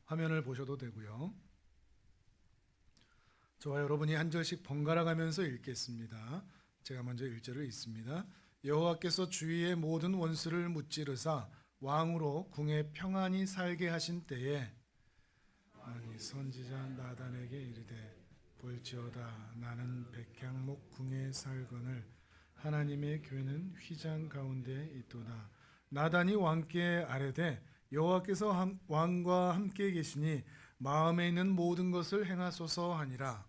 화면을 보셔도 되고요. 저와 여러분이 한 절씩 번갈아 가면서 읽겠습니다. 제가 먼저 1절을 읽습니다. 여호와께서 주위의 모든 원수를 무찌르사 왕으로 궁에 평안히 살게 하신 때에 아니 선지자 나단에게 이르되 볼지어다 나는 백향목 궁에 살거늘 하나님의 교회는 휘장 가운데 있도다. 나단이 왕께 아뢰되 여호와께서 왕과 함께 계시니 마음에 있는 모든 것을 행하소서 하니라.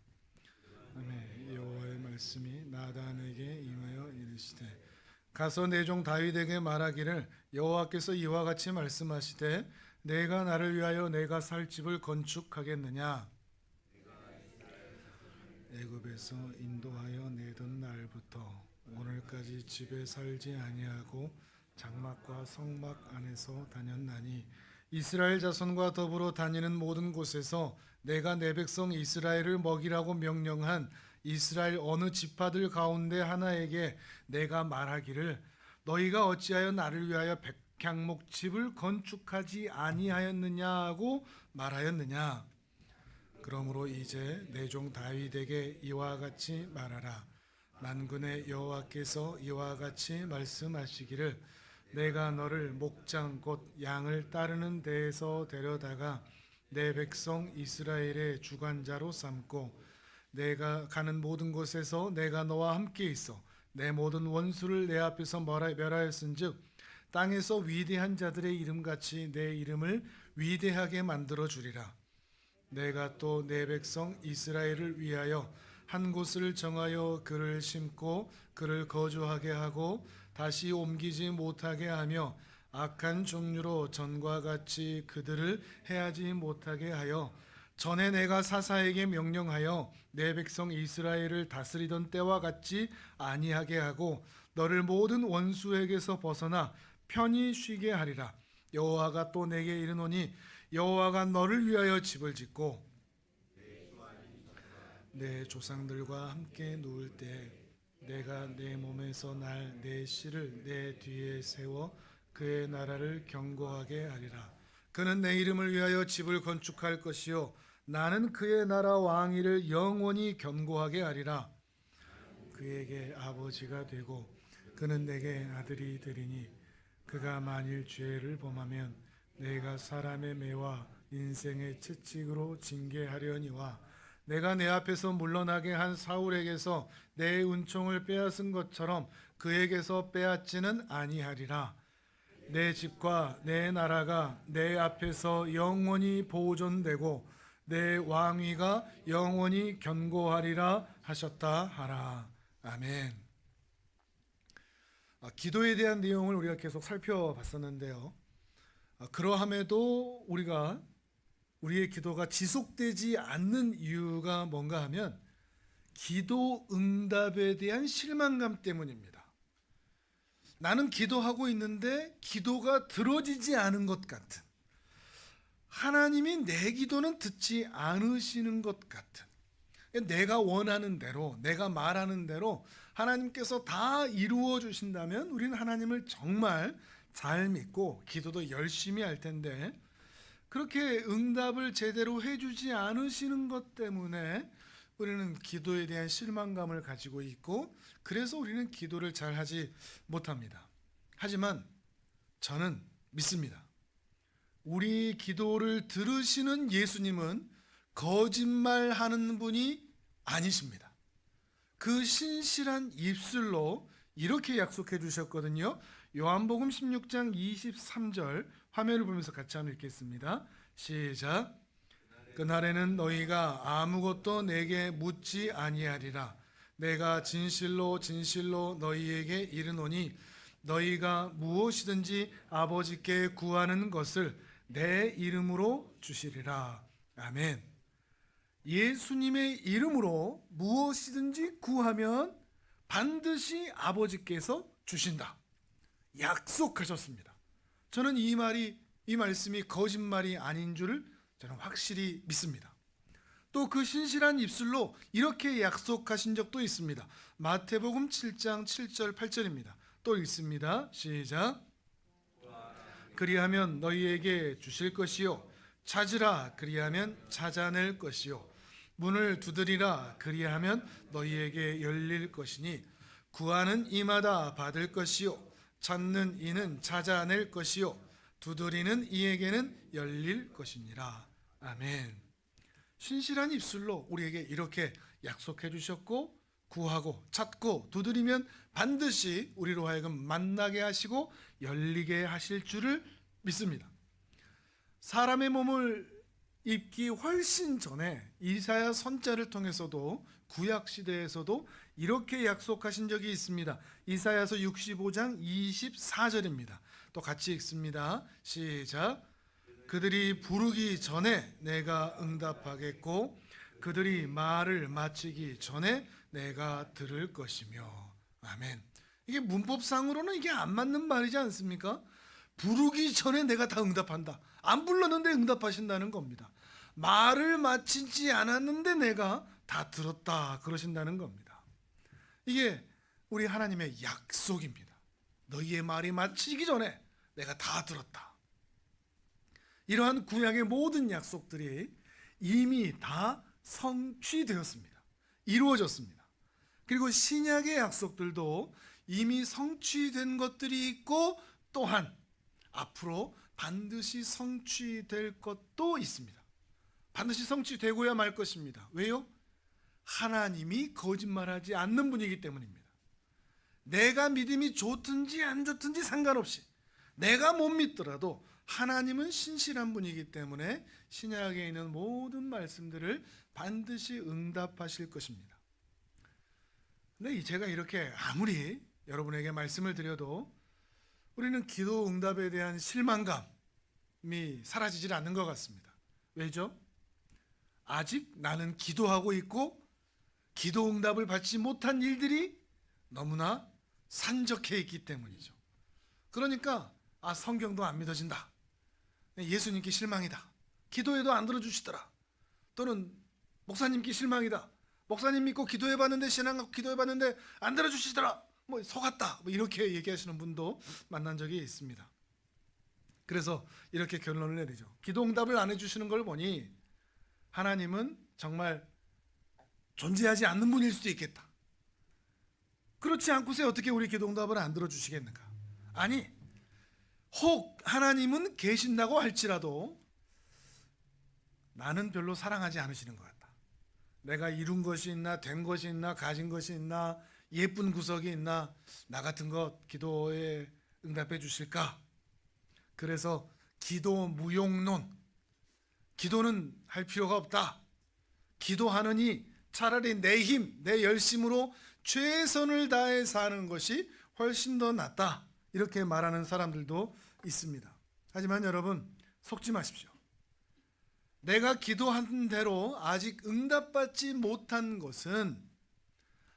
아멘. 여호와의 말씀이 나단에게 임하여 이르시되 가서 내 종 다윗에게 말하기를 여호와께서 이와 같이 말씀하시되 내가 나를 위하여 내가 살 집을 건축하겠느냐. 애굽에서 인도하여 내던 날부터 오늘까지 집에 살지 아니하고 장막과 성막 안에서 다녔나니 이스라엘 자손과 더불어 다니는 모든 곳에서 내가 내 백성 이스라엘을 먹이라고 명령한 이스라엘 어느 지파들 가운데 하나에게 내가 말하기를 너희가 어찌하여 나를 위하여 백향목 집을 건축하지 아니하였느냐 하고 말하였느냐. 그러므로 이제 내 종 다윗에게 이와 같이 말하라. 만군의 여호와께서 이와 같이 말씀하시기를 내가 너를 목장 곧 양을 따르는 데에서 데려다가 내 백성 이스라엘의 주관자로 삼고 내가 가는 모든 곳에서 내가 너와 함께 있어 내 모든 원수를 내 앞에서 멸하였은즉 땅에서 위대한 자들의 이름같이 내 이름을 위대하게 만들어 주리라. 내가 또 내 백성 이스라엘을 위하여 한 곳을 정하여 그를 심고 그를 거주하게 하고 다시 옮기지 못하게 하며 악한 종류로 전과 같이 그들을 해하지 못하게 하여 전에 내가 사사에게 명령하여 내 백성 이스라엘을 다스리던 때와 같이 아니하게 하고 너를 모든 원수에게서 벗어나 편히 쉬게 하리라. 여호와가 또 내게 이르노니 여호와가 너를 위하여 집을 짓고 내 조상들과 함께 누울 때 내가 내 몸에서 날 내 씨를 내 뒤에 세워 그의 나라를 견고하게 하리라. 그는 내 이름을 위하여 집을 건축할 것이요 나는 그의 나라 왕위를 영원히 견고하게 하리라. 그에게 아버지가 되고 그는 내게 아들이 되리니 그가 만일 죄를 범하면 내가 사람의 매와 인생의 채찍으로 징계하려니와 내가 내 앞에서 물러나게 한 사울에게서 내 은총을 빼앗은 것처럼 그에게서 빼앗지는 아니하리라. 내 집과 내 나라가 내 앞에서 영원히 보존되고 내 왕위가 영원히 견고하리라 하셨다 하라. 아멘. 기도에 대한 내용을 우리가 계속 살펴봤었는데요. 그러함에도 우리의 기도가 지속되지 않는 이유가 뭔가 하면 기도 응답에 대한 실망감 때문입니다. 나는 기도하고 있는데 기도가 들어지지 않은 것 같은, 하나님이 내 기도는 듣지 않으시는 것 같은, 내가 원하는 대로 내가 말하는 대로 하나님께서 다 이루어 주신다면 우리는 하나님을 정말 잘 믿고 기도도 열심히 할 텐데 그렇게 응답을 제대로 해주지 않으시는 것 때문에 우리는 기도에 대한 실망감을 가지고 있고 그래서 우리는 기도를 잘 하지 못합니다. 하지만 저는 믿습니다. 우리 기도를 들으시는 예수님은 거짓말하는 분이 아니십니다. 그 신실한 입술로 이렇게 약속해 주셨거든요. 요한복음 16장 23절 화면을 보면서 같이 한번 읽겠습니다. 시작. 그날에는 너희가 아무것도 내게 묻지 아니하리라. 내가 진실로 진실로 너희에게 이르노니 너희가 무엇이든지 아버지께 구하는 것을 내 이름으로 주시리라. 아멘. 예수님의 이름으로 무엇이든지 구하면 반드시 아버지께서 주신다. 약속하셨습니다. 저는 이 말씀이 거짓말이 아닌 줄을 저는 확실히 믿습니다. 또 그 신실한 입술로 이렇게 약속하신 적도 있습니다. 마태복음 7장 7절 8절입니다. 또 읽습니다. 시작. 그리하면 너희에게 주실 것이요 찾으라 그리하면 찾아낼 것이요 문을 두드리라 그리하면 너희에게 열릴 것이니 구하는 이마다 받을 것이요 찾는 이는 찾아낼 것이요 두드리는 이에게는 열릴 것이니라. 아멘. 신실한 입술로 우리에게 이렇게 약속해 주셨고 구하고 찾고 두드리면 반드시 우리로 하여금 만나게 하시고 열리게 하실 줄을 믿습니다. 사람의 몸을 입기 훨씬 전에 이사야 선자를 통해서도 구약 시대에서도 이렇게 약속하신 적이 있습니다. 이사야서 65장 24절입니다. 또 같이 읽습니다. 시작. 그들이 부르기 전에 내가 응답하겠고 그들이 말을 마치기 전에 내가 들을 것이며. 아멘. 이게 문법상으로는 이게 안 맞는 말이지 않습니까? 부르기 전에 내가 다 응답한다. 안 불렀는데 응답하신다는 겁니다. 말을 마치지 않았는데 내가 다 들었다 그러신다는 겁니다. 이게 우리 하나님의 약속입니다. 너희의 말이 마치기 전에 내가 다 들었다. 이러한 구약의 모든 약속들이 이미 다 성취되었습니다. 이루어졌습니다. 그리고 신약의 약속들도 이미 성취된 것들이 있고 또한 앞으로 반드시 성취될 것도 있습니다. 반드시 성취되고야 말 것입니다. 왜요? 하나님이 거짓말하지 않는 분이기 때문입니다. 내가 믿음이 좋든지 안 좋든지 상관없이 내가 못 믿더라도 하나님은 신실한 분이기 때문에 신약에 있는 모든 말씀들을 반드시 응답하실 것입니다. 근데 제가 이렇게 아무리 여러분에게 말씀을 드려도 우리는 기도 응답에 대한 실망감이 사라지질 않는 것 같습니다. 왜죠? 아직 나는 기도하고 있고 기도 응답을 받지 못한 일들이 너무나 산적해 있기 때문이죠. 그러니까 성경도 안 믿어진다. 예수님께 실망이다. 기도해도 안 들어주시더라. 또는 목사님께 실망이다. 목사님 믿고 기도해봤는데 신앙하고 기도해봤는데 안 들어주시더라. 속았다. 이렇게 얘기하시는 분도 만난 적이 있습니다. 그래서 이렇게 결론을 내리죠. 기도 응답을 안 해주시는 걸 보니 하나님은 정말 존재하지 않는 분일 수도 있겠다. 그렇지 않고서 어떻게 우리 기도 응답을 안 들어주시겠는가? 아니, 혹 하나님은 계신다고 할지라도 나는 별로 사랑하지 않으시는 것 같다. 내가 이룬 것이 있나, 된 것이 있나, 가진 것이 있나, 예쁜 구석이 있나, 나 같은 것 기도에 응답해 주실까? 그래서 기도 무용론, 기도는 할 필요가 없다. 기도하느니 차라리 내 힘, 내 열심으로 최선을 다해 사는 것이 훨씬 더 낫다. 이렇게 말하는 사람들도 있습니다. 하지만 여러분, 속지 마십시오. 내가 기도한 대로 아직 응답받지 못한 것은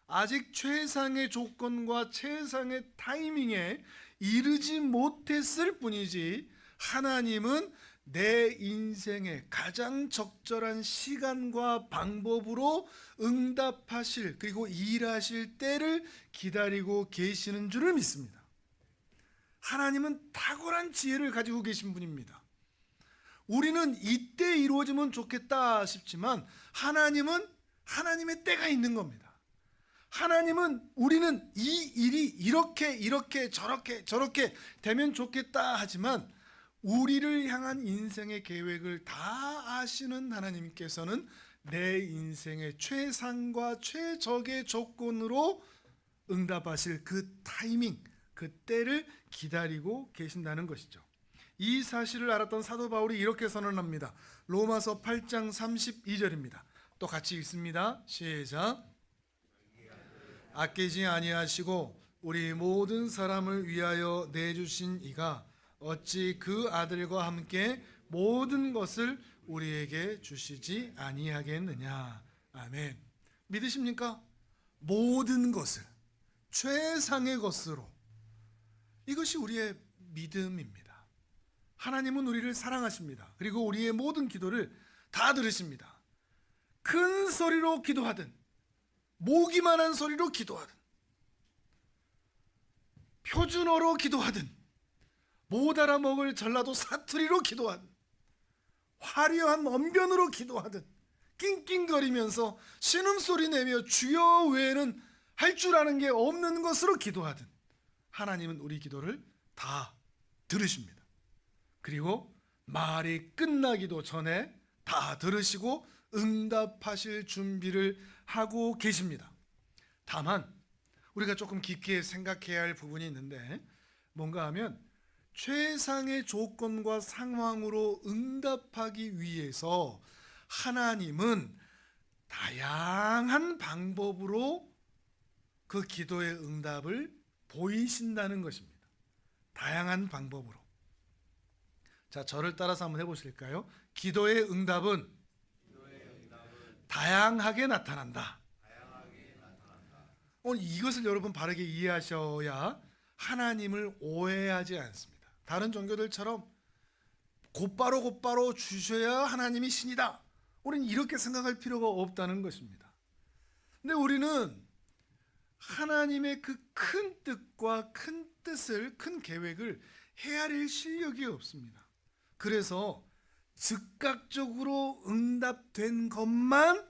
아직 최상의 조건과 최상의 타이밍에 이르지 못했을 뿐이지 하나님은 내 인생의 가장 적절한 시간과 방법으로 응답하실 그리고 일하실 때를 기다리고 계시는 줄을 믿습니다. 하나님은 탁월한 지혜를 가지고 계신 분입니다. 우리는 이때 이루어지면 좋겠다 싶지만 하나님은 하나님의 때가 있는 겁니다. 하나님은 우리는 이 일이 이렇게 저렇게 되면 좋겠다 하지만 우리를 향한 인생의 계획을 다 아시는 하나님께서는 내 인생의 최상과 최적의 조건으로 응답하실 그 타이밍, 그 때를 기다리고 계신다는 것이죠. 이 사실을 알았던 사도 바울이 이렇게 선언합니다. 로마서 8장 32절입니다. 또 같이 읽습니다. 시작. 아끼지 아니하시고 우리 모든 사람을 위하여 내주신 이가 어찌 그 아들과 함께 모든 것을 우리에게 주시지 아니하겠느냐. 아멘. 믿으십니까? 모든 것을 최상의 것으로, 이것이 우리의 믿음입니다. 하나님은 우리를 사랑하십니다. 그리고 우리의 모든 기도를 다 들으십니다. 큰 소리로 기도하든 모기만한 소리로 기도하든 표준어로 기도하든 못 알아먹을 전라도 사투리로 기도하든 화려한 언변으로 기도하듯 낑낑거리면서 신음소리 내며 주여 외에는 할 줄 아는 게 없는 것으로 기도하듯 하나님은 우리 기도를 다 들으십니다. 그리고 말이 끝나기도 전에 다 들으시고 응답하실 준비를 하고 계십니다. 다만 우리가 조금 깊게 생각해야 할 부분이 있는데, 뭔가 하면 최상의 조건과 상황으로 응답하기 위해서 하나님은 다양한 방법으로 그 기도의 응답을 보이신다는 것입니다. 다양한 방법으로. 자, 저를 따라서 한번 해보실까요? 기도의 응답은 다양하게 나타난다. 오늘 이것을 여러분 바르게 이해하셔야 하나님을 오해하지 않습니다. 다른 종교들처럼 곧바로 주셔야 하나님이 신이다, 우리는 이렇게 생각할 필요가 없다는 것입니다. 근데 우리는 하나님의 그 큰 뜻과 큰 뜻을, 큰 계획을 헤아릴 실력이 없습니다. 그래서 즉각적으로 응답된 것만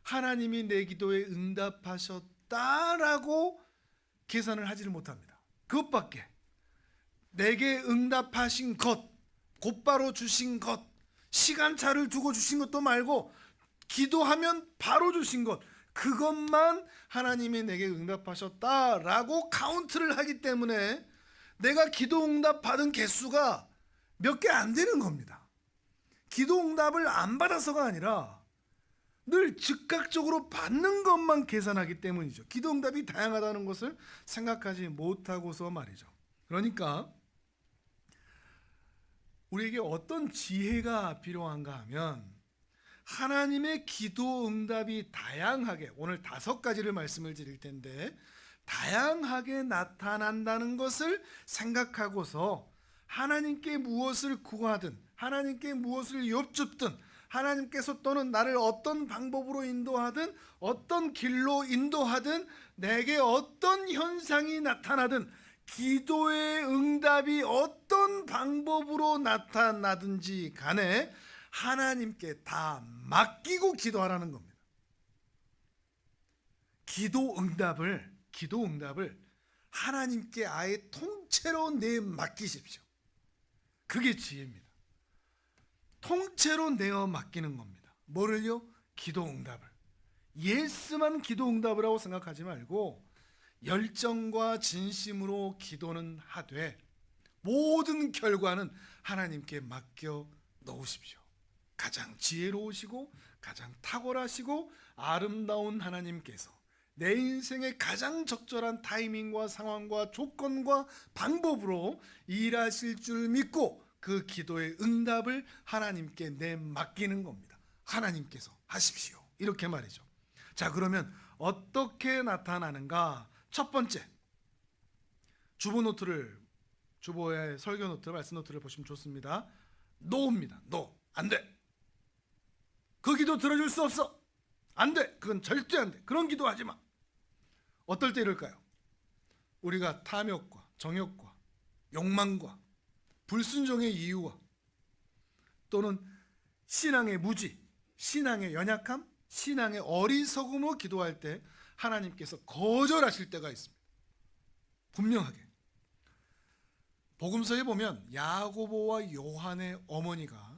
하나님이 내 기도에 응답하셨다라고 계산을 하지를 못합니다. 그것밖에, 내게 응답하신 것, 곧바로 주신 것, 시간차를 두고 주신 것도 말고 기도하면 바로 주신 것, 그것만 하나님이 내게 응답하셨다라고 카운트를 하기 때문에 내가 기도 응답 받은 개수가 몇 개 안 되는 겁니다. 기도 응답을 안 받아서가 아니라 늘 즉각적으로 받는 것만 계산하기 때문이죠. 기도 응답이 다양하다는 것을 생각하지 못하고서 말이죠. 그러니까 우리에게 어떤 지혜가 필요한가 하면, 하나님의 기도 응답이 다양하게, 오늘 5가지를 말씀을 드릴 텐데 다양하게 나타난다는 것을 생각하고서 하나님께 무엇을 구하든, 하나님께 무엇을 여쭙든, 하나님께서 또는 나를 어떤 방법으로 인도하든, 어떤 길로 인도하든, 내게 어떤 현상이 나타나든, 기도의 응답이 어떤 방법으로 나타나든지 간에 하나님께 다 맡기고 기도하라는 겁니다. 기도 응답을 하나님께 아예 통째로 내 맡기십시오. 그게 지혜입니다. 통째로 내어 맡기는 겁니다. 뭐를요? 기도 응답을. 예스만 기도 응답이라고 생각하지 말고 열정과 진심으로 기도는 하되 모든 결과는 하나님께 맡겨 놓으십시오. 가장 지혜로우시고 가장 탁월하시고 아름다운 하나님께서 내 인생의 가장 적절한 타이밍과 상황과 조건과 방법으로 일하실 줄 믿고 그 기도의 응답을 하나님께 내 맡기는 겁니다. 하나님께서 하십시오, 이렇게 말이죠. 자, 그러면 어떻게 나타나는가? 첫 번째, 주보의 설교 노트, 말씀 노트를 보시면 좋습니다. 노입니다. 노. 안 돼. 그 기도 들어줄 수 없어. 안 돼. 그건 절대 안 돼. 그런 기도 하지 마. 어떨 때 이럴까요? 우리가 탐욕과 정욕과 욕망과 불순종의 이유와 또는 신앙의 무지, 신앙의 연약함, 신앙의 어리석음으로 기도할 때 하나님께서 거절하실 때가 있습니다. 분명하게. 복음서에 보면 야고보와 요한의 어머니가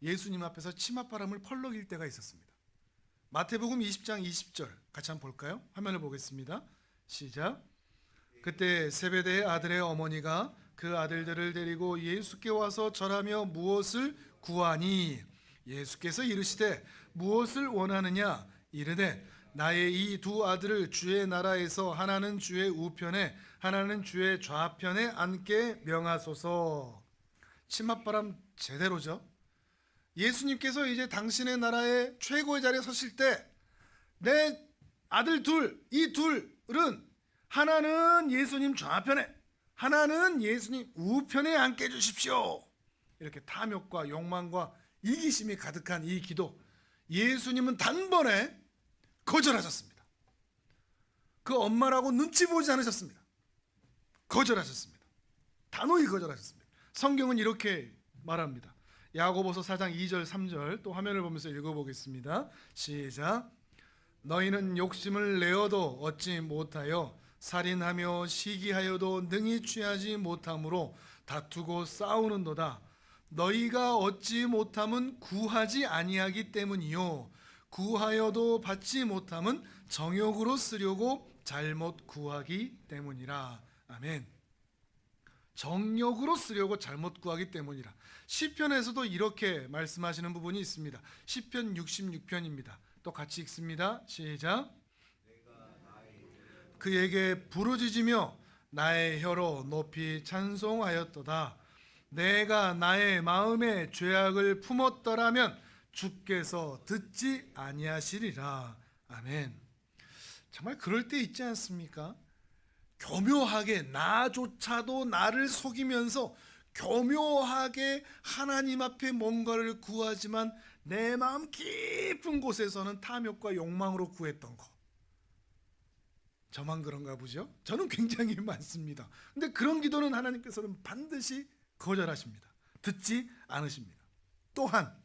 예수님 앞에서 치맛바람을 펄럭일 때가 있었습니다. 마태복음 20장 20절 같이 한번 볼까요? 화면을 보겠습니다. 시작. 그때 세베대의 아들의 어머니가 그 아들들을 데리고 예수께 와서 절하며 무엇을 구하니? 예수께서 이르시되 무엇을 원하느냐? 이르되 나의 이 두 아들을 주의 나라에서 하나는 주의 우편에 하나는 주의 좌편에 앉게 명하소서. 치맛바람 제대로죠. 예수님께서 이제 당신의 나라의 최고의 자리에 서실 때 내 아들 둘, 이 둘은 하나는 예수님 좌편에, 하나는 예수님 우편에 앉게 해주십시오. 이렇게 탐욕과 욕망과 이기심이 가득한 이 기도, 예수님은 단번에 거절하셨습니다. 그 엄마라고 눈치 보지 않으셨습니다. 거절하셨습니다. 단호히 거절하셨습니다. 성경은 이렇게 말합니다. 야고보서 4장 2절 3절 또 화면을 보면서 읽어보겠습니다. 시작. 너희는 욕심을 내어도 얻지 못하여 살인하며 시기하여도 능히 취하지 못함으로 다투고 싸우는도다. 너희가 얻지 못함은 구하지 아니하기 때문이요 구하여도 받지 못함은 정욕으로 쓰려고 잘못 구하기 때문이라. 아멘. 정욕으로 쓰려고 잘못 구하기 때문이라. 시편에서도 이렇게 말씀하시는 부분이 있습니다. 시편 66편입니다. 또 같이 읽습니다. 시작. 그에게 부르짖으며 나의 혀로 높이 찬송하였도다. 내가 나의 마음에 죄악을 품었더라면 주께서 듣지 아니하시리라. 아멘. 정말 그럴 때 있지 않습니까? 교묘하게 나조차도 나를 속이면서 교묘하게 하나님 앞에 뭔가를 구하지만 내 마음 깊은 곳에서는 탐욕과 욕망으로 구했던 거. 저만 그런가 보죠? 저는 굉장히 많습니다. 근데 그런 기도는 하나님께서는 반드시 거절하십니다. 듣지 않으십니다. 또한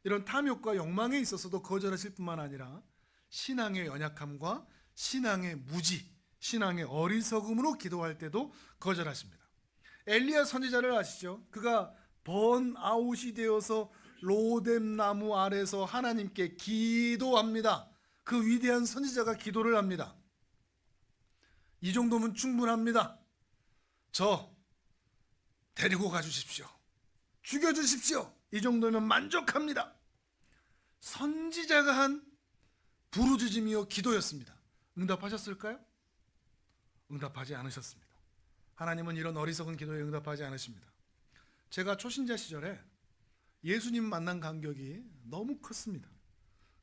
이런 탐욕과 욕망에 있어서도 거절하실 뿐만 아니라 신앙의 연약함과 신앙의 무지, 신앙의 어리석음으로 기도할 때도 거절하십니다. 엘리야 선지자를 아시죠? 그가 번아웃이 되어서 로뎀 나무 아래서 하나님께 기도합니다. 그 위대한 선지자가 기도를 합니다. 이 정도면 충분합니다. 저 데리고 가주십시오. 죽여주십시오. 이 정도면 만족합니다. 선지자가 한 부르짖음이요 기도였습니다. 응답하셨을까요? 응답하지 않으셨습니다. 하나님은 이런 어리석은 기도에 응답하지 않으십니다. 제가 초신자 시절에 예수님 만난 간격이 너무 컸습니다.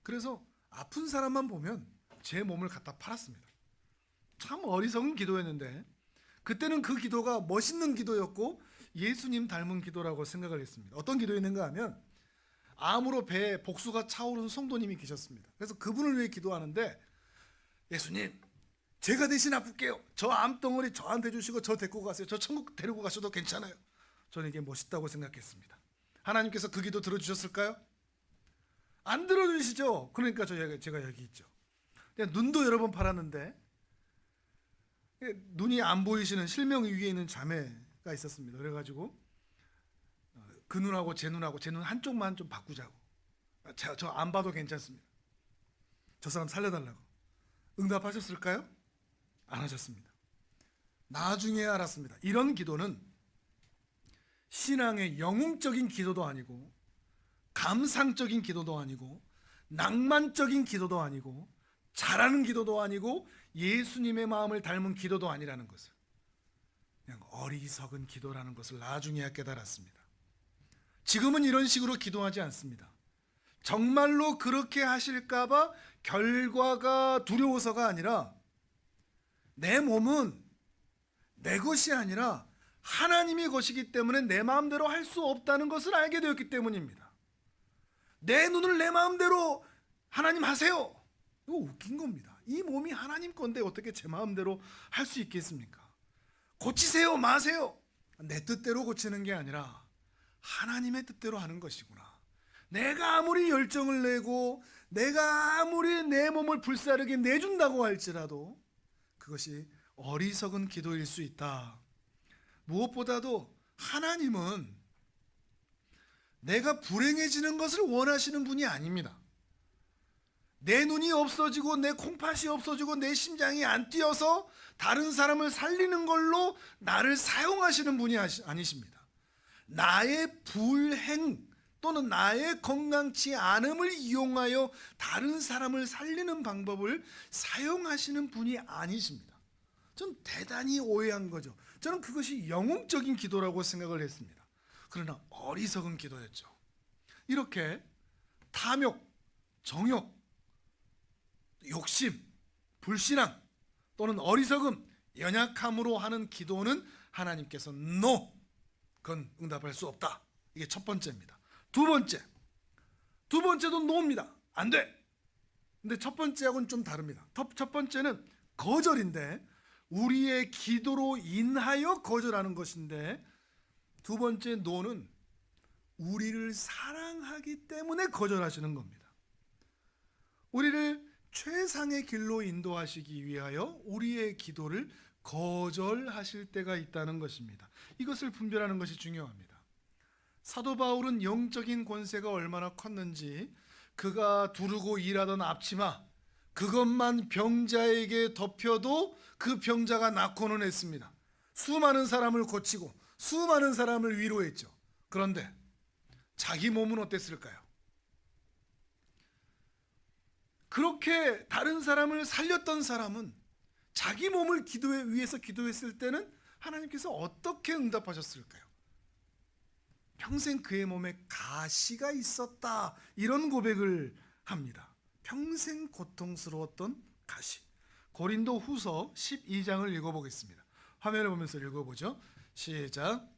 그래서 아픈 사람만 보면 제 몸을 갖다 팔았습니다. 참 어리석은 기도였는데 그때는 그 기도가 멋있는 기도였고 예수님 닮은 기도라고 생각을 했습니다. 어떤 기도였는가 하면 암으로 배에 복수가 차오른 성도님이 계셨습니다. 그래서 그분을 위해 기도하는데 예수님 제가 대신 아플게요. 저 암덩어리 저한테 주시고 저 데리고 가세요. 저 천국 데리고 가셔도 괜찮아요. 저는 이게 멋있다고 생각했습니다. 하나님께서 그 기도 들어주셨을까요? 안 들어주시죠. 그러니까 제가 여기 있죠. 눈도 여러 번 팔았는데 눈이 안 보이시는 실명 위에 있는 자매가 있었습니다. 그래가지고 그 눈하고 제 눈 한쪽만 좀 바꾸자고. 저 안 봐도 괜찮습니다. 저 사람 살려달라고. 응답하셨을까요? 안 하셨습니다. 나중에 알았습니다. 이런 기도는 신앙의 영웅적인 기도도 아니고 감상적인 기도도 아니고 낭만적인 기도도 아니고 잘하는 기도도 아니고 예수님의 마음을 닮은 기도도 아니라는 것을, 그냥 어리석은 기도라는 것을 나중에야 깨달았습니다. 지금은 이런 식으로 기도하지 않습니다. 정말로 그렇게 하실까봐 결과가 두려워서가 아니라 내 몸은 내 것이 아니라 하나님의 것이기 때문에 내 마음대로 할 수 없다는 것을 알게 되었기 때문입니다. 내 눈을 내 마음대로 하나님 하세요. 이거 웃긴 겁니다. 이 몸이 하나님 건데 어떻게 제 마음대로 할 수 있겠습니까? 고치세요 마세요. 내 뜻대로 고치는 게 아니라 하나님의 뜻대로 하는 것이구나. 내가 아무리 열정을 내고 내가 아무리 내 몸을 불사르게 내준다고 할지라도 그것이 어리석은 기도일 수 있다. 무엇보다도 하나님은 내가 불행해지는 것을 원하시는 분이 아닙니다. 내 눈이 없어지고 내 콩팥이 없어지고 내 심장이 안 뛰어서 다른 사람을 살리는 걸로 나를 사용하시는 분이 아니십니다. 나의 불행 또는 나의 건강치 않음을 이용하여 다른 사람을 살리는 방법을 사용하시는 분이 아니십니다. 전 대단히 오해한 거죠. 저는 그것이 영웅적인 기도라고 생각을 했습니다. 그러나 어리석은 기도였죠. 이렇게 탐욕, 정욕, 욕심, 불신앙 또는 어리석음, 연약함으로 하는 기도는 하나님께서 NO, 그건 응답할 수 없다. 이게 첫 번째입니다. 두 번째도 NO입니다. 안 돼. 근데 첫 번째하고는 좀 다릅니다. 첫 번째는 거절인데 우리의 기도로 인하여 거절하는 것인데 두 번째 NO는 우리를 사랑하기 때문에 거절하시는 겁니다. 우리를 최상의 길로 인도하시기 위하여 우리의 기도를 거절하실 때가 있다는 것입니다. 이것을 분별하는 것이 중요합니다. 사도 바울은 영적인 권세가 얼마나 컸는지 그가 두르고 일하던 앞치마 그것만 병자에게 덮여도 그 병자가 낫고는 했습니다. 수많은 사람을 고치고 수많은 사람을 위로했죠. 그런데 자기 몸은 어땠을까요? 그렇게 다른 사람을 살렸던 사람은 자기 몸을 위해서 기도했을 때는 하나님께서 어떻게 응답하셨을까요? 평생 그의 몸에 가시가 있었다, 이런 고백을 합니다. 평생 고통스러웠던 가시. 고린도 후서 12장을 읽어보겠습니다. 화면을 보면서 읽어보죠. 시작.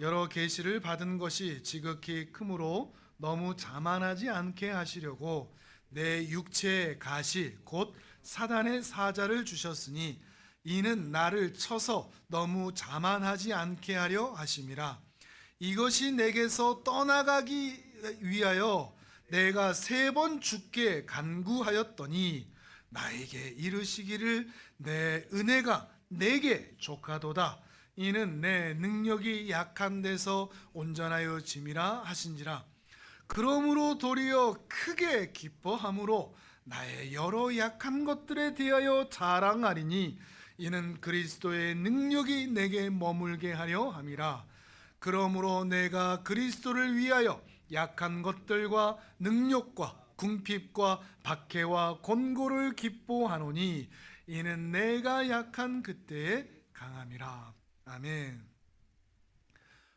여러 계시를 받은 것이 지극히 크므로 너무 자만하지 않게 하시려고 내 육체의 가시 곧 사단의 사자를 주셨으니 이는 나를 쳐서 너무 자만하지 않게 하려 하심이라. 이것이 내게서 떠나가기 위하여 내가 3번 죽게 간구하였더니 나에게 이르시기를 내 은혜가 내게 족하도다. 이는 내 능력이 약한 데서 온전하여 짐이라 하신지라. 그러므로 도리어 크게 기뻐함으로 나의 여러 약한 것들에 대하여 자랑하리니 이는 그리스도의 능력이 내게 머물게 하려 함이라. 그러므로 내가 그리스도를 위하여 약한 것들과 능력과 궁핍과 박해와 곤고를 기뻐하노니 이는 내가 약한 그때에 강함이라. 아멘.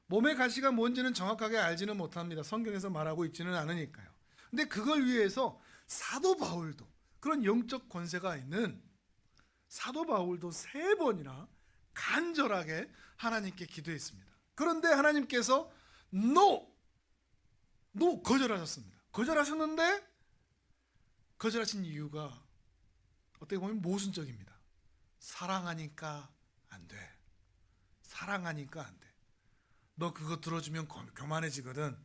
몸의 가시가 뭔지는 정확하게 알지는 못합니다. 성경에서 말하고 있지는 않으니까요. 근데 그걸 위해서 사도 바울도, 그런 영적 권세가 있는 사도 바울도 3번이나 간절하게 하나님께 기도했습니다. 그런데 하나님께서 거절하셨습니다. 거절하셨는데 거절하신 이유가 어떻게 보면 모순적입니다. 사랑하니까 안 돼. 사랑하니까 안 돼. 너 그거 들어주면 교만해지거든.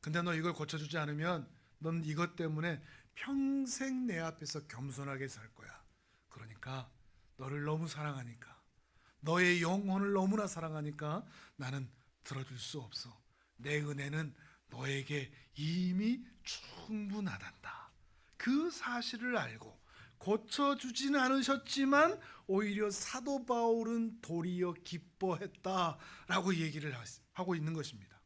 근데 너 이걸 고쳐주지 않으면 넌 이것 때문에 평생 내 앞에서 겸손하게 살 거야. 그러니까 너를 너무 사랑하니까, 너의 영혼을 너무나 사랑하니까 나는 들어줄 수 없어. 내 은혜는 너에게 이미 충분하단다. 그 사실을 알고 고쳐주지는 않으셨지만 오히려 사도 바울은 도리어 기뻐했다라고 얘기를 하고 있는 것입니다.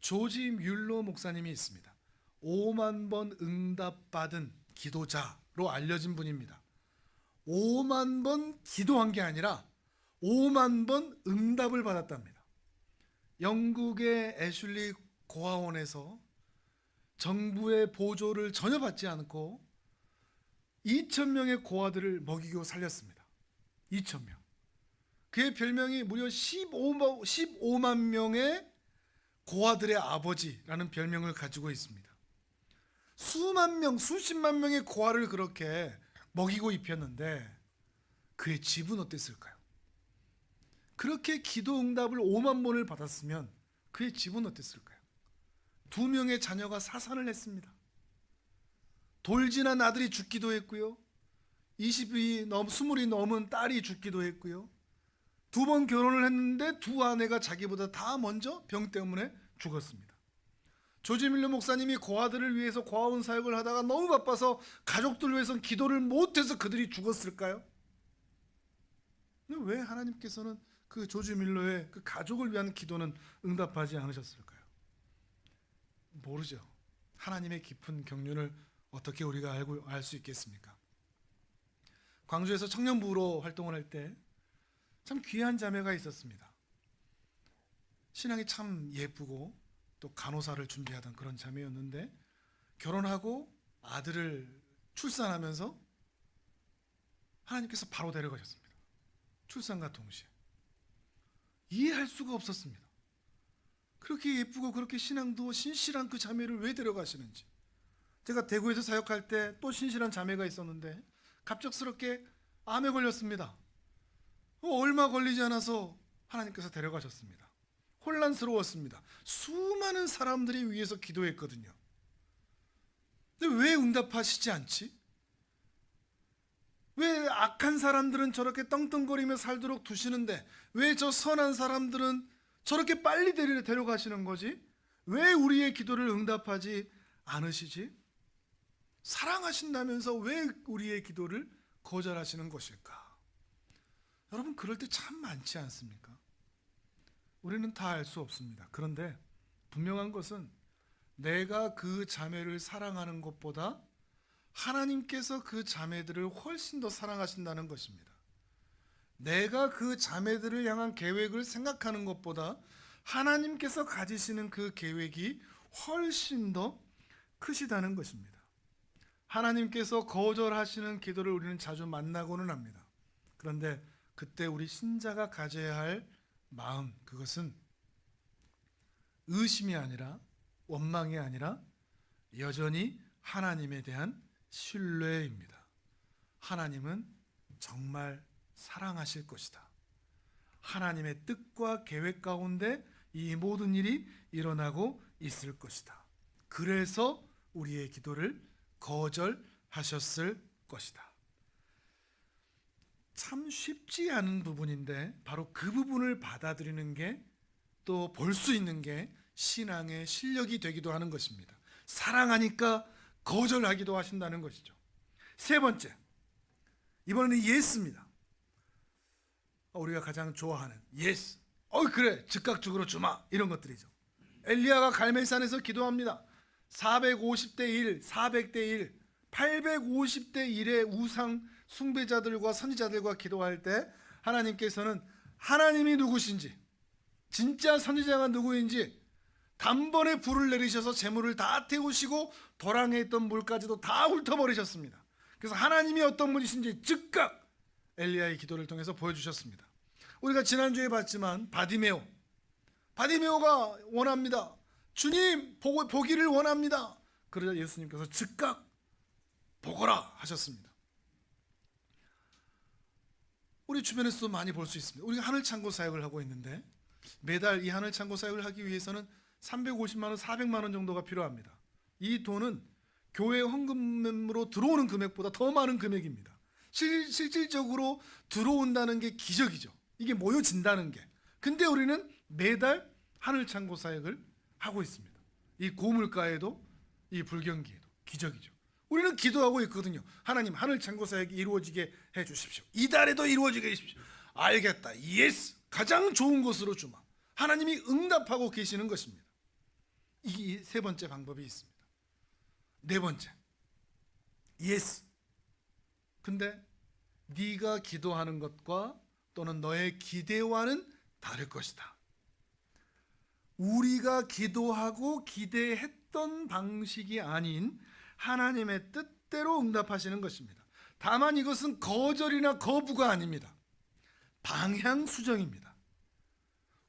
조지 뮬러 목사님이 있습니다. 5만 번 응답받은 기도자로 알려진 분입니다. 5만 번 기도한 게 아니라 5만 번 응답을 받았답니다. 영국의 애슐리 고아원에서 정부의 보조를 전혀 받지 않고 2,000명의 고아들을 먹이고 살렸습니다. 2,000명. 그의 별명이 무려 15만 명의 고아들의 아버지라는 별명을 가지고 있습니다. 수만 명, 수십만 명의 고아를 그렇게 먹이고 입혔는데 그의 집은 어땠을까요? 그렇게 기도 응답을 5만 번을 받았으면 그의 집은 어땠을까요? 2명의 자녀가 사산을 했습니다. 돌진한 아들이 죽기도 했고요. 20이 넘은 딸이 죽기도 했고요. 2번 결혼을 했는데 2 아내가 자기보다 다 먼저 병 때문에 죽었습니다. 조지 밀러 목사님이 고아들을 위해서 고아원 사역을 하다가 너무 바빠서 가족들을 위해서 기도를 못해서 그들이 죽었을까요? 왜 하나님께서는 그 조지 밀러의 그 가족을 위한 기도는 응답하지 않으셨을까요? 모르죠. 하나님의 깊은 경륜을 어떻게 우리가 알 수 있겠습니까? 광주에서 청년부로 활동을 할 때 참 귀한 자매가 있었습니다. 신앙이 참 예쁘고 또 간호사를 준비하던 그런 자매였는데 결혼하고 아들을 출산하면서 하나님께서 바로 데려가셨습니다. 출산과 동시에. 이해할 수가 없었습니다. 그렇게 예쁘고 그렇게 신앙도 신실한 그 자매를 왜 데려가시는지. 제가 대구에서 사역할 때 또 신실한 자매가 있었는데 갑작스럽게 암에 걸렸습니다. 얼마 걸리지 않아서 하나님께서 데려가셨습니다. 혼란스러웠습니다. 수많은 사람들이 위해서 기도했거든요. 근데 왜 응답하시지 않지? 왜 악한 사람들은 저렇게 떵떵거리며 살도록 두시는데 왜 저 선한 사람들은 저렇게 빨리 데려가시는 거지? 왜 우리의 기도를 응답하지 않으시지? 사랑하신다면서 왜 우리의 기도를 거절하시는 것일까? 여러분, 그럴 때 참 많지 않습니까? 우리는 다 알 수 없습니다. 그런데 분명한 것은 내가 그 자매를 사랑하는 것보다 하나님께서 그 자매들을 훨씬 더 사랑하신다는 것입니다. 내가 그 자매들을 향한 계획을 생각하는 것보다 하나님께서 가지시는 그 계획이 훨씬 더 크시다는 것입니다. 하나님께서 거절하시는 기도를 우리는 자주 만나고는 합니다. 그런데 그때 우리 신자가 가져야 할 마음, 그것은 의심이 아니라 원망이 아니라 여전히 하나님에 대한 신뢰입니다. 하나님은 정말 사랑하실 것이다. 하나님의 뜻과 계획 가운데 이 모든 일이 일어나고 있을 것이다. 그래서 우리의 기도를 거절하셨을 것이다. 참 쉽지 않은 부분인데 바로 그 부분을 받아들이는 게 또 볼 수 있는 게 신앙의 실력이 되기도 하는 것입니다. 사랑하니까 거절하기도 하신다는 것이죠. 세 번째, 이번에는 예스입니다. 우리가 가장 좋아하는 예스. 그래, 즉각적으로 주마, 이런 것들이죠. 엘리야가 갈멜산에서 기도합니다. 450대 1, 400대 1, 850대 1의 우상 숭배자들과 선지자들과 기도할 때 하나님께서는 하나님이 누구신지, 진짜 선지자가 누구인지 단번에 불을 내리셔서 재물을 다 태우시고 도랑에 있던 물까지도 다 훑어버리셨습니다. 그래서 하나님이 어떤 분이신지 즉각 엘리야의 기도를 통해서 보여주셨습니다. 우리가 지난주에 봤지만 바디메오가 원합니다. 주님, 보기를 원합니다. 그러자 예수님께서 즉각 보거라 하셨습니다. 우리 주변에서도 많이 볼 수 있습니다. 우리가 하늘창고 사역을 하고 있는데 매달 이 하늘창고 사역을 하기 위해서는 350만 원, 400만 원 정도가 필요합니다. 이 돈은 교회 헌금으로 들어오는 금액보다 더 많은 금액입니다. 실질적으로 들어온다는 게 기적이죠. 이게 모여진다는 게. 근데 우리는 매달 하늘창고 사역을 하고 있습니다. 이 고물가에도 이 불경기에도 기적이죠. 우리는 기도하고 있거든요. 하나님, 하늘창고 사역이 이루어지게 해주십시오. 이달에도 이루어지게 해주십시오. 알겠다. 예스. 가장 좋은 것으로 주마. 하나님이 응답하고 계시는 것입니다. 이 세 번째 방법이 있습니다. 네 번째, 예스. 근데 네가 기도하는 것과 또는 너의 기대와는 다를 것이다. 우리가 기도하고 기대했던 방식이 아닌 하나님의 뜻대로 응답하시는 것입니다. 다만 이것은 거절이나 거부가 아닙니다. 방향 수정입니다.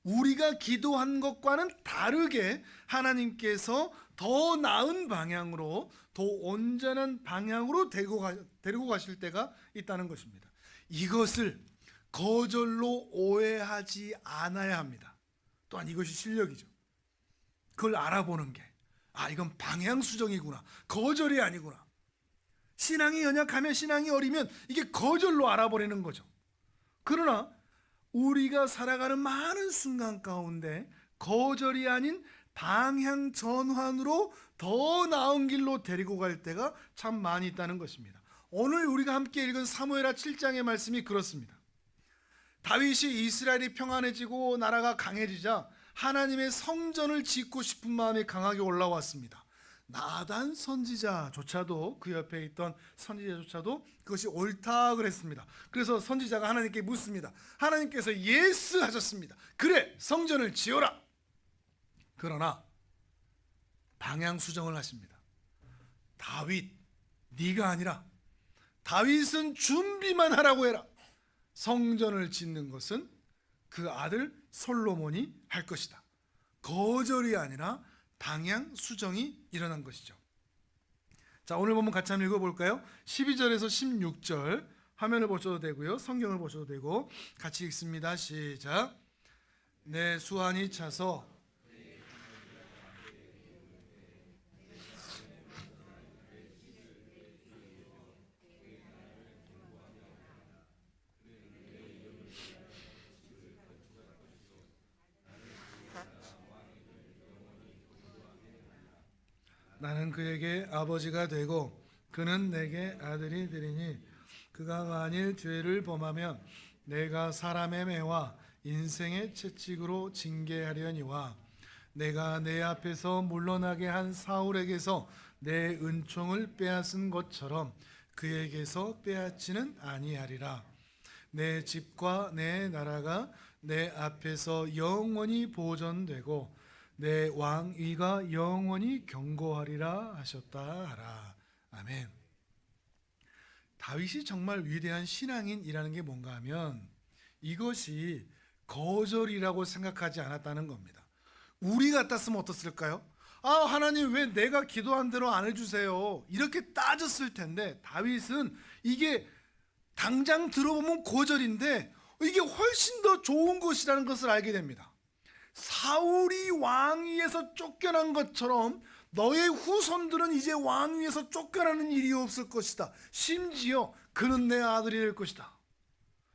우리가 기도한 것과는 다르게 하나님께서 더 나은 방향으로, 더 온전한 방향으로 데리고 가실 때가 있다는 것입니다. 이것을 거절로 오해하지 않아야 합니다. 또한 이것이 실력이죠. 그걸 알아보는 게, 이건 방향 수정이구나, 거절이 아니구나. 신앙이 연약하면, 신앙이 어리면 이게 거절로 알아버리는 거죠. 그러나 우리가 살아가는 많은 순간 가운데 거절이 아닌 방향 전환으로 더 나은 길로 데리고 갈 때가 참 많이 있다는 것입니다. 오늘 우리가 함께 읽은 사무엘하 7장의 말씀이 그렇습니다. 다윗이 이스라엘이 평안해지고 나라가 강해지자 하나님의 성전을 짓고 싶은 마음이 강하게 올라왔습니다. 나단 선지자조차도, 그 옆에 있던 선지자조차도 그것이 옳다 그랬습니다. 그래서 선지자가 하나님께 묻습니다. 하나님께서 예스 하셨습니다. 그래, 성전을 지어라. 그러나 방향 수정을 하십니다. 다윗, 네가 아니라 다윗은 준비만 하라고 해라. 성전을 짓는 것은 그 아들 솔로몬이 할 것이다. 거절이 아니라 방향 수정이 일어난 것이죠. 자, 오늘 본문 같이 한번 읽어볼까요? 12절에서 16절 화면을 보셔도 되고요, 성경을 보셔도 되고 같이 읽습니다. 시작. 내 수완이 차서 나는 그에게 아버지가 되고 그는 내게 아들이 되리니 그가 만일 죄를 범하면 내가 사람의 매와 인생의 채찍으로 징계하려니와 내가 내 앞에서 물러나게 한 사울에게서 내 은총을 빼앗은 것처럼 그에게서 빼앗지는 아니하리라. 내 집과 내 나라가 내 앞에서 영원히 보존되고 내 왕위가 영원히 경고하리라 하셨다 하라. 아멘. 다윗이 정말 위대한 신앙인이라는 게 뭔가 하면 이것이 거절이라고 생각하지 않았다는 겁니다. 우리 같았으면 어떻을까요? 하나님 왜 내가 기도한 대로 안 해주세요? 이렇게 따졌을 텐데 다윗은 이게 당장 들어보면 거절인데 이게 훨씬 더 좋은 것이라는 것을 알게 됩니다. 사울이 왕위에서 쫓겨난 것처럼 너의 후손들은 이제 왕위에서 쫓겨나는 일이 없을 것이다. 심지어 그는 내 아들이 될 것이다.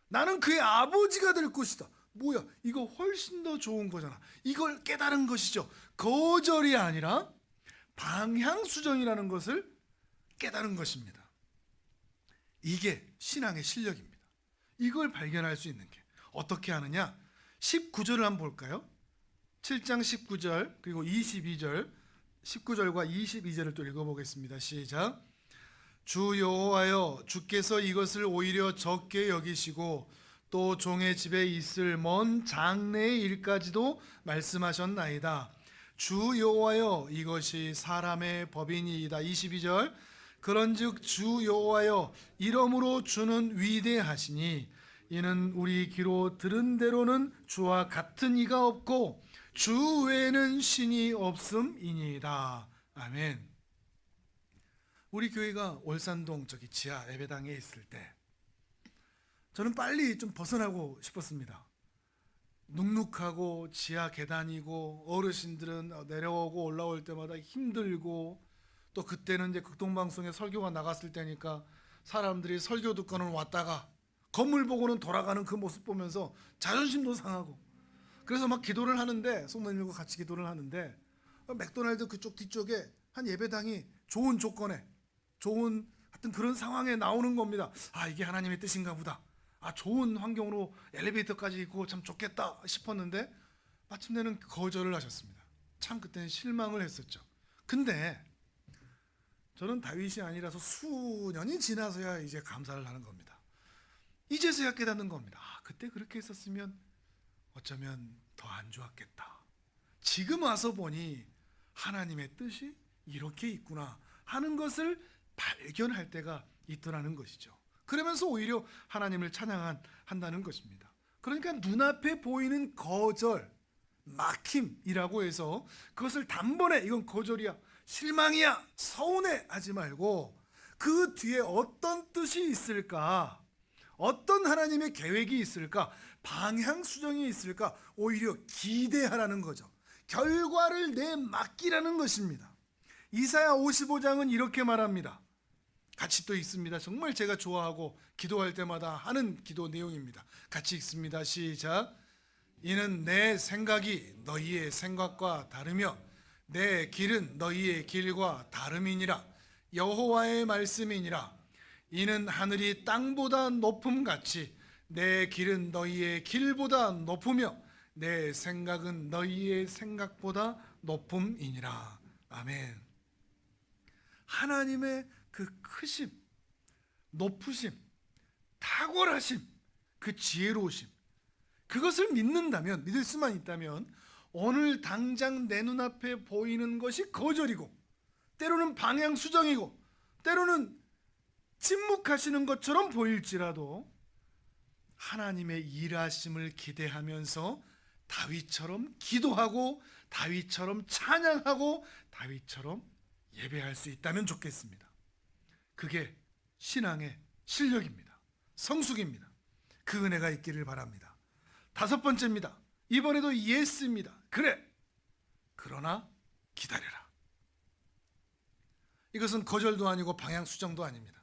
나는 그의 아버지가 될 것이다. 뭐야, 이거 훨씬 더 좋은 거잖아. 이걸 깨달은 것이죠. 거절이 아니라 방향수정이라는 것을 깨달은 것입니다. 이게 신앙의 실력입니다. 이걸 발견할 수 있는 게 어떻게 하느냐? 19절을 한번 볼까요? 7장 19절 그리고 22절 19절과 22절을 또 읽어보겠습니다. 시작. 주 여호와여, 주께서 이것을 오히려 적게 여기시고 또 종의 집에 있을 먼 장래의 일까지도 말씀하셨나이다. 주 여호와여, 이것이 사람의 법이니이다. 22절. 그런즉 주 여호와여, 이러므로 주는 위대하시니 이는 우리 귀로 들은 대로는 주와 같은 이가 없고 주 외에는 신이 없음이니이다. 아멘. 우리 교회가 월산동 저기 지하 예배당에 있을 때 저는 빨리 좀 벗어나고 싶었습니다. 눅눅하고 지하 계단이고 어르신들은 내려오고 올라올 때마다 힘들고 또 그때는 이제 극동방송에 설교가 나갔을 때니까 사람들이 설교 듣고는 왔다가 건물 보고는 돌아가는 그 모습 보면서 자존심도 상하고 그래서 막 기도를 하는데 성도님들과 같이 기도를 하는데 맥도날드 그쪽 뒤쪽에 한 예배당이 좋은 조건에 좋은 하여튼 그런 상황에 나오는 겁니다. 이게 하나님의 뜻인가 보다. 좋은 환경으로 엘리베이터까지 있고 참 좋겠다 싶었는데 마침내는 거절을 하셨습니다. 참 그때는 실망을 했었죠. 근데 저는 다윗이 아니라서 수년이 지나서야 이제 감사를 하는 겁니다. 이제서야 깨닫는 겁니다. 그때 그렇게 했었으면 어쩌면 더 안 좋았겠다. 지금 와서 보니 하나님의 뜻이 이렇게 있구나 하는 것을 발견할 때가 있더라는 것이죠. 그러면서 오히려 하나님을 찬양한다는 것입니다. 그러니까 눈앞에 보이는 거절, 막힘이라고 해서 그것을 단번에 이건 거절이야, 실망이야, 서운해 하지 말고 그 뒤에 어떤 뜻이 있을까, 어떤 하나님의 계획이 있을까, 방향 수정이 있을까 오히려 기대하라는 거죠. 결과를 내맡기라는 것입니다. 이사야 55장은 이렇게 말합니다. 같이 또 있습니다. 정말 제가 좋아하고 기도할 때마다 하는 기도 내용입니다. 같이 읽습니다. 시작. 이는 내 생각이 너희의 생각과 다르며 내 길은 너희의 길과 다름이니라. 여호와의 말씀이니라. 이는 하늘이 땅보다 높음같이 내 길은 너희의 길보다 높으며 내 생각은 너희의 생각보다 높음이니라. 아멘. 하나님의 그 크심, 높으심, 탁월하심, 그 지혜로우심, 그것을 믿는다면, 믿을 수만 있다면 오늘 당장 내 눈앞에 보이는 것이 거절이고 때로는 방향 수정이고 때로는 침묵하시는 것처럼 보일지라도 하나님의 일하심을 기대하면서 다윗처럼 기도하고 다윗처럼 찬양하고 다윗처럼 예배할 수 있다면 좋겠습니다. 그게 신앙의 실력입니다. 성숙입니다. 그 은혜가 있기를 바랍니다. 다섯 번째입니다. 이번에도 예스입니다. 그래. 그러나 기다려라. 이것은 거절도 아니고 방향 수정도 아닙니다.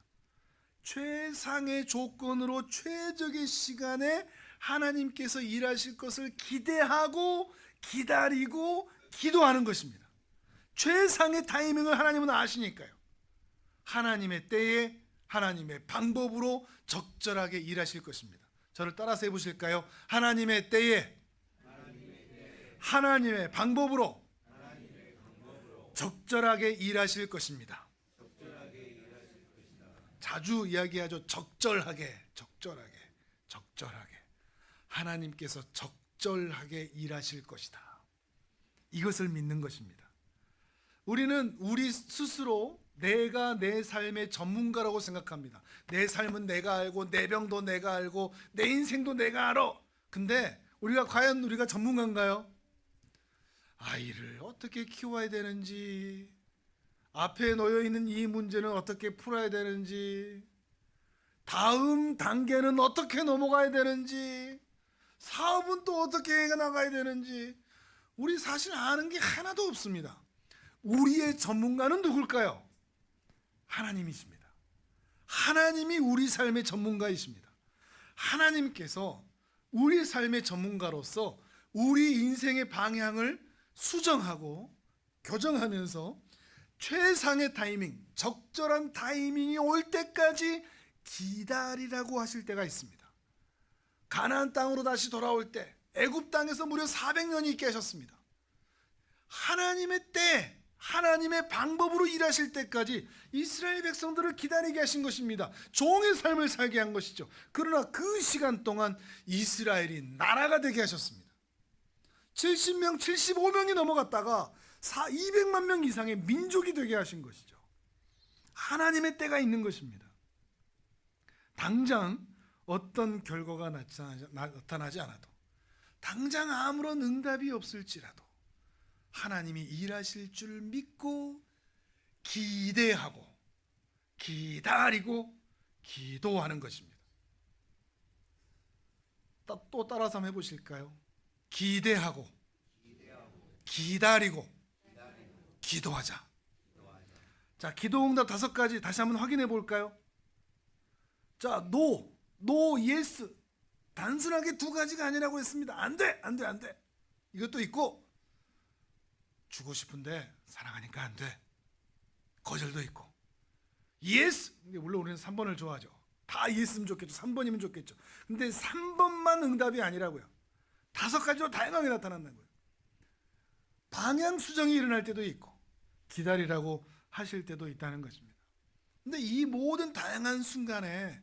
최상의 조건으로 최적의 시간에 하나님께서 일하실 것을 기대하고 기다리고 기도하는 것입니다. 최상의 타이밍을 하나님은 아시니까요. 하나님의 때에 하나님의 방법으로 적절하게 일하실 것입니다. 저를 따라서 해보실까요? 하나님의 때에 하나님의 방법으로 적절하게 일하실 것입니다. 자주 이야기하죠. 적절하게. 하나님께서 적절하게 일하실 것이다. 이것을 믿는 것입니다. 우리는 우리 스스로 내가 내 삶의 전문가라고 생각합니다. 내 삶은 내가 알고 내 병도 내가 알고 내 인생도 내가 알아. 근데 과연 우리가 전문가인가요? 아이를 어떻게 키워야 되는지, 앞에 놓여 있는 이 문제는 어떻게 풀어야 되는지, 다음 단계는 어떻게 넘어가야 되는지, 사업은 또 어떻게 해 나가야 되는지, 우리 사실 아는 게 하나도 없습니다. 우리의 전문가는 누굴까요? 하나님이십니다. 하나님이 우리 삶의 전문가이십니다. 하나님께서 우리 삶의 전문가로서 우리 인생의 방향을 수정하고 교정하면서 최상의 타이밍, 적절한 타이밍이 올 때까지 기다리라고 하실 때가 있습니다. 가나안 땅으로 다시 돌아올 때 애굽 땅에서 무려 400년이 있게 하셨습니다. 하나님의 때, 하나님의 방법으로 일하실 때까지 이스라엘 백성들을 기다리게 하신 것입니다. 종의 삶을 살게 한 것이죠. 그러나 그 시간 동안 이스라엘이 나라가 되게 하셨습니다. 70명, 75명이 넘어갔다가 200만 명 이상의 민족이 되게 하신 것이죠. 하나님의 때가 있는 것입니다. 당장 어떤 결과가 나타나지 않아도, 당장 아무런 응답이 없을지라도 하나님이 일하실 줄 믿고 기대하고 기다리고 기도하는 것입니다. 또 따라서 한번 해보실까요? 기대하고 기다리고 기도하자. 자, 기도 응답 5가지 다시 한번 확인해 볼까요? 자, 노, 예스. 단순하게 2가지가 아니라고 했습니다. 안 돼. 이것도 있고, 주고 싶은데 사랑하니까 안 돼. 거절도 있고. 예스. 물론 우리는 3번을 좋아하죠. 다 예스면 좋겠죠. 3번이면 좋겠죠. 근데 3번만 응답이 아니라고요. 5가지로 다양하게 나타난다는 거예요. 방향 수정이 일어날 때도 있고 기다리라고 하실 때도 있다는 것입니다. 근데 이 모든 다양한 순간에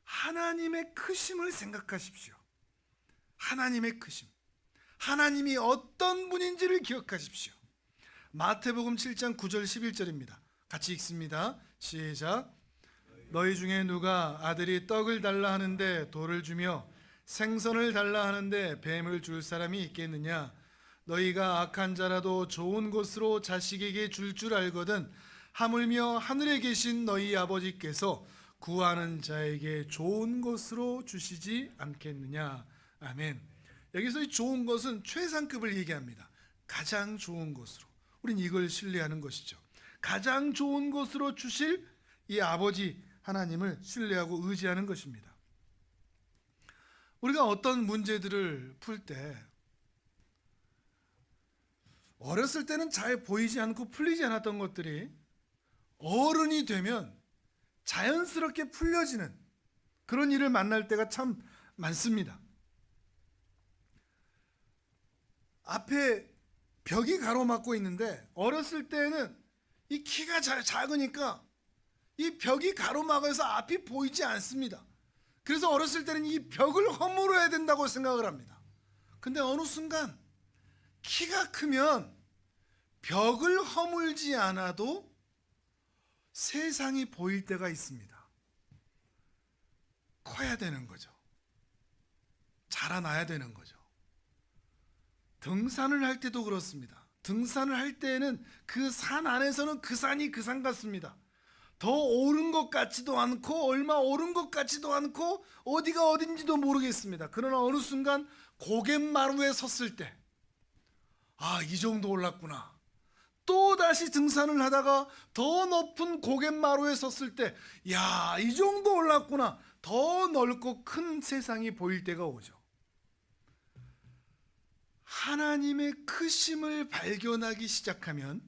하나님의 크심을 생각하십시오. 하나님의 크심. 하나님이 어떤 분인지를 기억하십시오. 마태복음 7장 9절 11절입니다. 같이 읽습니다. 시작. 너희 중에 누가 아들이 떡을 달라 하는데 돌을 주며 생선을 달라 하는데 뱀을 줄 사람이 있겠느냐? 너희가 악한 자라도 좋은 것으로 자식에게 줄 알거든 하물며 하늘에 계신 너희 아버지께서 구하는 자에게 좋은 것으로 주시지 않겠느냐? 아멘. 여기서 이 좋은 것은 최상급을 얘기합니다. 가장 좋은 것으로. 우린 이걸 신뢰하는 것이죠. 가장 좋은 것으로 주실 이 아버지 하나님을 신뢰하고 의지하는 것입니다. 우리가 어떤 문제들을 풀 때 어렸을 때는 잘 보이지 않고 풀리지 않았던 것들이 어른이 되면 자연스럽게 풀려지는 그런 일을 만날 때가 참 많습니다. 앞에 벽이 가로막고 있는데 어렸을 때는 이 키가 작으니까 이 벽이 가로막아서 앞이 보이지 않습니다. 그래서 어렸을 때는 이 벽을 허물어야 된다고 생각을 합니다. 근데 어느 순간 키가 크면 벽을 허물지 않아도 세상이 보일 때가 있습니다. 커야 되는 거죠. 자라나야 되는 거죠. 등산을 할 때도 그렇습니다. 등산을 할 때는 그 산 안에서는 그 산이 그 산 같습니다. 더 오른 것 같지도 않고 얼마 오른 것 같지도 않고 어디가 어딘지도 모르겠습니다. 그러나 어느 순간 고갯마루에 섰을 때, 아, 이 정도 올랐구나. 또 다시 등산을 하다가 더 높은 고갯마루에 섰을 때, 야, 이 정도 올랐구나. 더 넓고 큰 세상이 보일 때가 오죠. 하나님의 크심을 발견하기 시작하면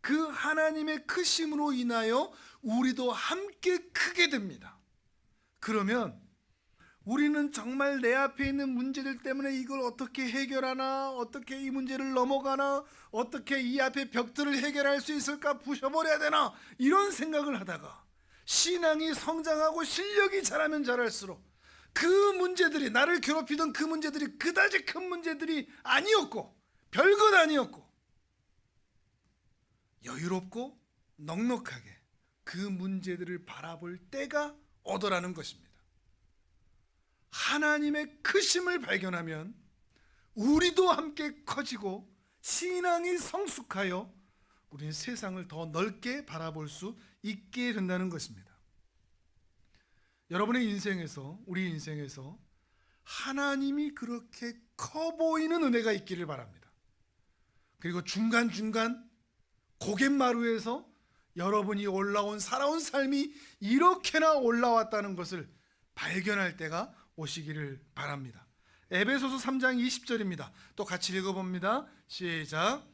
그 하나님의 크심으로 인하여 우리도 함께 크게 됩니다. 그러면 우리는 정말 내 앞에 있는 문제들 때문에 이걸 어떻게 해결하나, 어떻게 이 문제를 넘어가나, 어떻게 이 앞에 벽들을 해결할 수 있을까, 부셔버려야 되나, 이런 생각을 하다가 신앙이 성장하고 실력이 자라면 자랄수록 그 문제들이, 나를 괴롭히던 그 문제들이 그다지 큰 문제들이 아니었고 별것 아니었고 여유롭고 넉넉하게 그 문제들을 바라볼 때가 오더라는 것입니다. 하나님의 크심을 발견하면 우리도 함께 커지고 신앙이 성숙하여 우리는 세상을 더 넓게 바라볼 수 있게 된다는 것입니다. 여러분의 인생에서, 우리 인생에서 하나님이 그렇게 커 보이는 은혜가 있기를 바랍니다. 그리고 중간중간 고갯마루에서 여러분이 살아온 삶이 이렇게나 올라왔다는 것을 발견할 때가 오시기를 바랍니다. 에베소서 3장 20절입니다. 또 같이 읽어봅니다. 시작.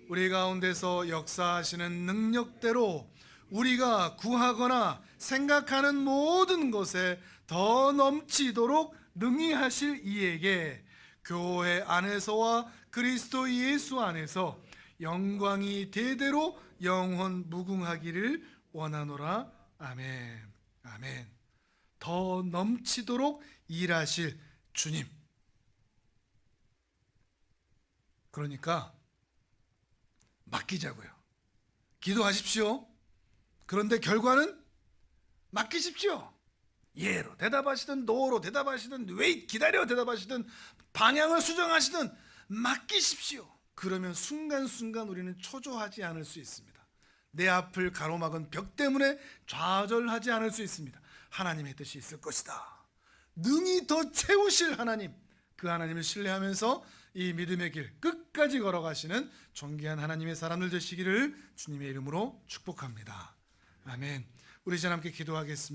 우리 가운데서 역사하시는 능력대로 우리가 구하거나 생각하는 모든 것에 더 넘치도록 능히 하실 이에게 교회 안에서와 그리스도 예수 안에서 영광이 대대로 영원 무궁하기를 원하노라. 아멘. 아멘. 더 넘치도록 일하실 주님. 그러니까 맡기자고요. 기도하십시오. 그런데 결과는 맡기십시오. 예로 대답하시든 노로 대답하시든 웨이트 기다려 대답하시든 방향을 수정하시든 맡기십시오. 그러면 순간순간 우리는 초조하지 않을 수 있습니다. 내 앞을 가로막은 벽 때문에 좌절하지 않을 수 있습니다. 하나님의 뜻이 있을 것이다. 능히 더 채우실 하나님, 그 하나님을 신뢰하면서 이 믿음의 길 끝까지 걸어가시는 존귀한 하나님의 사람들 되시기를 주님의 이름으로 축복합니다. 아멘. 우리 이제 함께 기도하겠습니다.